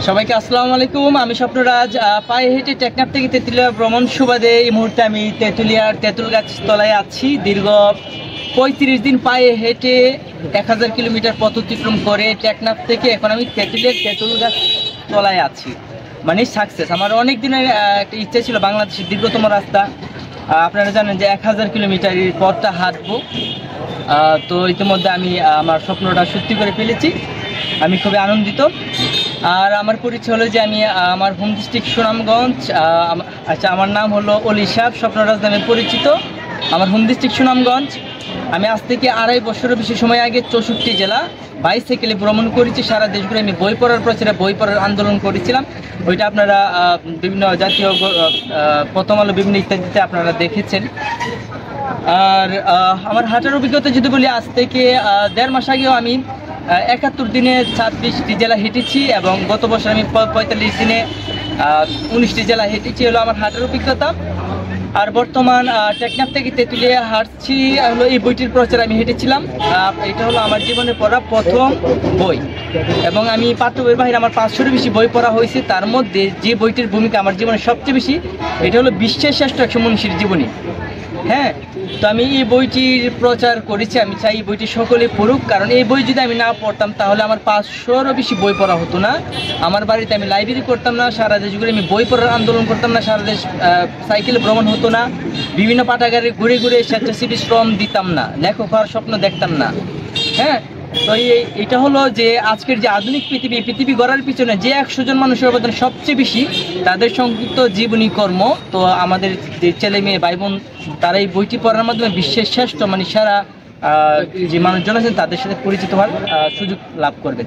সবাইকে আসসালামু আলাইকুম। আমি স্বপ্নরাজ। পায়ে হেঁটে টেকনাফ থেকে তেঁতুলিয়া ভ্রমণ সুবাদে এই মুহূর্তে আমি তেঁতুলিয়ার তেঁতুল গাছ তলায় আছি। দীর্ঘ 35 দিন পায়ে হেঁটে 1000 কিলোমিটার পথ অতিক্রম করে টেকনাফ থেকে এখন আমি তেঁতুলিয়ার তেঁতুল গাছ তলায় আছি। মানে সাকসেস। আমার অনেক দিনের একটা ইচ্ছা ছিল বাংলাদেশের দীর্ঘতম রাস্তা। আপনারা জানেন যে 1000 কিলোমিটার এই পথটা হাঁটবো। তো ইতিমধ্যে আমি আমার স্বপ্নটা সত্যি করে ফেলেছি। আমি খুবই আনন্দিত। আর আমার পরিচয় হলো যে আমি আমার হোম ডিস্ট্রিক্ট সুনামগঞ্জ। আচ্ছা, আমার নাম হলো অলি সাহেব, স্বপ্নরাজ নামে পরিচিত। আমার হোম ডিস্ট্রিক্ট সুনামগঞ্জ। আমি আজ থেকে 2.5 বছরের বেশি সময় আগে 64 জেলা বাইসাইকেলে ভ্রমণ করেছি। সারা দেশগুলো আমি বই পড়ার প্রচারে বই পড়ার আন্দোলন করেছিলাম। ওইটা আপনারা বিভিন্ন জাতীয় প্রথম আলো বিভিন্ন ইত্যাদিতে আপনারা দেখেছেন। আর আমার হাঁটার অভিজ্ঞতা যদি বলি, আজ থেকে 1.5 মাস আগেও আমি 71 দিনে 26টি জেলা হেঁটেছি এবং গত বছর আমি 45 দিনে 19টি জেলা হেঁটেছি। হলো আমার হাঁটার অভিজ্ঞতা। আর বর্তমান টেকনাফ থেকে তেঁতুলিয়া হাঁটছি হলো এই বইটির প্রচার আমি হেঁটেছিলাম। এটা হলো আমার জীবনে পড়া প্রথম বই এবং আমি পাঠ্য বইয়ের বাইরে আমার 500-এর বেশি বই পড়া হয়েছে। তার মধ্যে যে বইটির ভূমিকা আমার জীবনে সবচেয়ে বেশি, এটা হলো বিশ্বের শ্রেষ্ঠ 100 মনীষীর জীবনী। হ্যাঁ, তো আমি এই বইটির প্রচার করেছি। আমি চাই এই বইটি সকলে পড়ুক, কারণ এই বই যদি আমি না পড়তাম তাহলে আমার 500-এরও বেশি বই পড়া হতো না। আমার বাড়িতে আমি লাইব্রেরি করতাম না, সারা দেশ ঘুরে আমি বই পড়ার আন্দোলন করতাম না, সারা দেশ সাইকেলে ভ্রমণ হতো না, বিভিন্ন পাঠাগারে ঘুরে ঘুরে স্বেচ্ছাসেবী শ্রম দিতাম না, লেখক হওয়ার স্বপ্ন দেখতাম না। হ্যাঁ, তো এটা হলো যে আজকের যে আধুনিক পৃথিবী গড়ার পিছনে যে 100 জন মানুষের অবদান সবচেয়ে বেশি, তাদের সংক্ষিপ্ত জীবনী কর্ম। তো আমাদের যে ছেলে মেয়ে ভাই বোন, তারা এই বইটি পড়ার মাধ্যমে বিশ্বের শ্রেষ্ঠ মানে সারা যে মানুষজন আছেন তাদের সাথে পরিচিত হওয়ার সুযোগ লাভ করবেন।